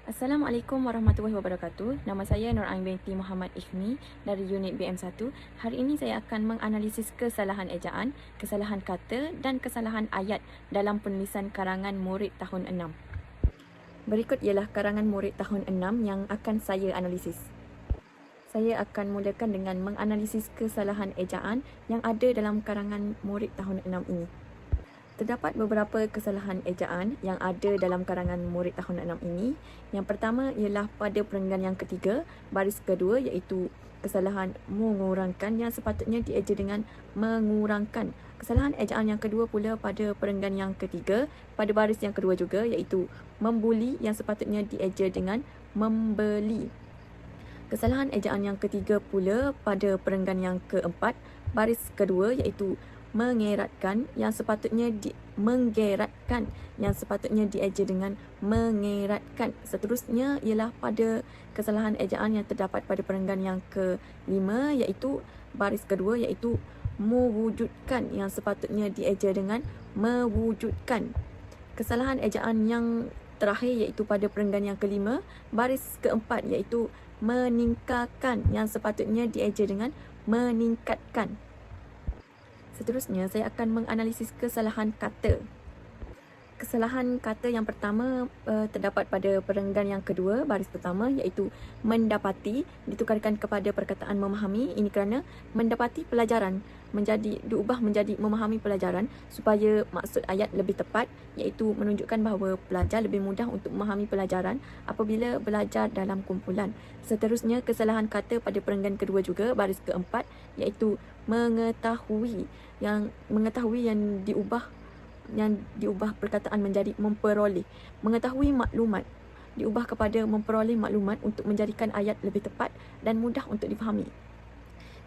Assalamualaikum warahmatullahi wabarakatuh. Nama saya Nur Ain binti Muhammad Ikhmi dari unit BM1. Hari ini saya akan menganalisis kesalahan ejaan, kesalahan kata dan kesalahan ayat dalam penulisan karangan murid tahun 6. Berikut ialah karangan murid tahun 6 yang akan saya analisis. Saya akan mulakan dengan menganalisis kesalahan ejaan yang ada dalam karangan murid tahun 6 ini. Terdapat beberapa kesalahan ejaan yang ada dalam karangan murid tahun 6 ini. Yang pertama ialah pada perenggan yang ketiga, baris kedua iaitu kesalahan mengurangkan yang sepatutnya dieja dengan mengurangkan. Kesalahan ejaan yang kedua pula pada perenggan yang ketiga, pada baris yang kedua juga iaitu membuli yang sepatutnya dieja dengan membeli. Kesalahan ejaan yang ketiga pula pada perenggan yang keempat, baris kedua iaitu mengeratkan yang sepatutnya menggeratkan yang sepatutnya dieja dengan mengeratkan. Seterusnya ialah pada kesalahan ejaan yang terdapat pada perenggan yang kelima iaitu baris kedua iaitu mewujudkan yang sepatutnya dieja dengan mewujudkan. Kesalahan ejaan yang terakhir iaitu pada perenggan yang kelima, baris keempat iaitu meningkatkan yang sepatutnya dieja dengan meningkatkan. Seterusnya, saya akan menganalisis kesalahan kata. Kesalahan kata yang pertama terdapat pada perenggan yang kedua, baris pertama iaitu mendapati ditukarkan kepada perkataan memahami. Ini kerana mendapati pelajaran diubah menjadi memahami pelajaran supaya maksud ayat lebih tepat iaitu menunjukkan bahawa pelajar lebih mudah untuk memahami pelajaran apabila belajar dalam kumpulan. Seterusnya, kesalahan kata pada perenggan kedua juga, baris keempat iaitu mengetahui yang diubah perkataan menjadi memperoleh. Mengetahui maklumat diubah kepada memperoleh maklumat untuk menjadikan ayat lebih tepat dan mudah untuk difahami.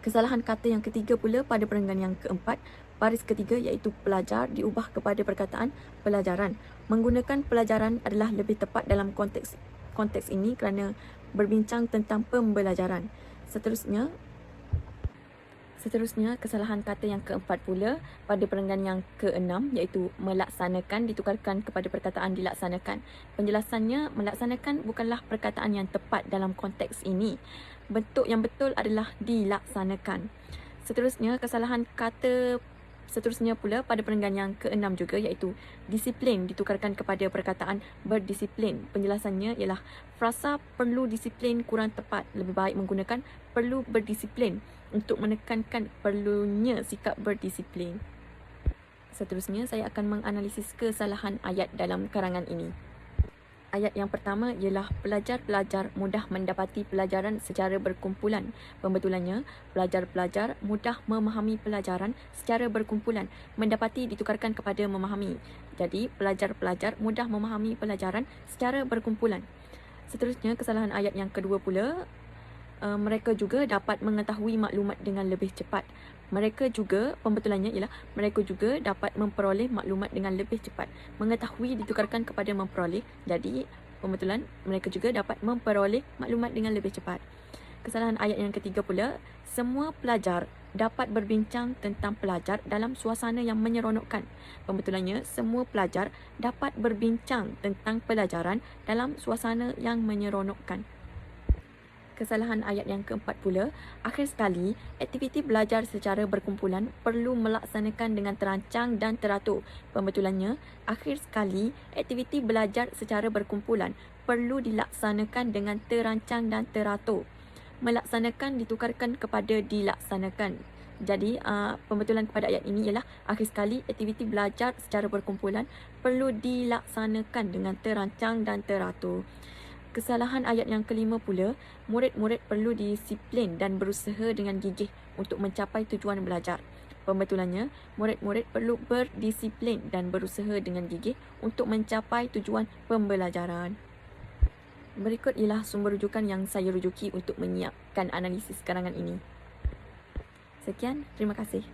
Kesalahan kata yang ketiga pula pada perenggan yang keempat, baris ketiga iaitu pelajar diubah kepada perkataan pelajaran. Menggunakan pelajaran adalah lebih tepat dalam konteks ini kerana berbincang tentang pembelajaran. Seterusnya, kesalahan kata yang keempat pula pada perenggan yang keenam iaitu melaksanakan ditukarkan kepada perkataan dilaksanakan. Penjelasannya, melaksanakan bukanlah perkataan yang tepat dalam konteks ini. Bentuk yang betul adalah dilaksanakan. Seterusnya, kesalahan kata seterusnya pula pada perenggan yang keenam juga iaitu disiplin ditukarkan kepada perkataan berdisiplin. Penjelasannya ialah frasa perlu disiplin kurang tepat. Lebih baik menggunakan perlu berdisiplin untuk menekankan perlunya sikap berdisiplin. Seterusnya, saya akan menganalisis kesalahan ayat dalam karangan ini. Ayat yang pertama ialah pelajar-pelajar mudah mendapati pelajaran secara berkumpulan. Pembetulannya, pelajar-pelajar mudah memahami pelajaran secara berkumpulan. Mendapati ditukarkan kepada memahami. Jadi, pelajar-pelajar mudah memahami pelajaran secara berkumpulan. Seterusnya, kesalahan ayat yang kedua pula, mereka juga dapat mengetahui maklumat dengan lebih cepat. Pembetulannya ialah mereka juga dapat memperoleh maklumat dengan lebih cepat. Mengetahui ditukarkan kepada memperoleh. Jadi, pembetulan mereka juga dapat memperoleh maklumat dengan lebih cepat. Kesalahan ayat yang ketiga pula, semua pelajar dapat berbincang tentang pelajar dalam suasana yang menyeronokkan. Pembetulannya, semua pelajar dapat berbincang tentang pelajaran dalam suasana yang menyeronokkan. Kesalahan ayat yang keempat pula, akhir sekali, aktiviti belajar secara berkumpulan perlu melaksanakan dengan terancang dan teratur. Pembetulannya, akhir sekali, aktiviti belajar secara berkumpulan perlu dilaksanakan dengan terancang dan teratur. Melaksanakan ditukarkan kepada dilaksanakan. Jadi, pembetulan kepada ayat ini ialah akhir sekali, aktiviti belajar secara berkumpulan perlu dilaksanakan dengan terancang dan teratur. Kesalahan ayat yang kelima pula, murid-murid perlu disiplin dan berusaha dengan gigih untuk mencapai tujuan belajar. Pembetulannya, murid-murid perlu berdisiplin dan berusaha dengan gigih untuk mencapai tujuan pembelajaran. Berikut ialah sumber rujukan yang saya rujuki untuk menyiapkan analisis karangan ini. Sekian, terima kasih.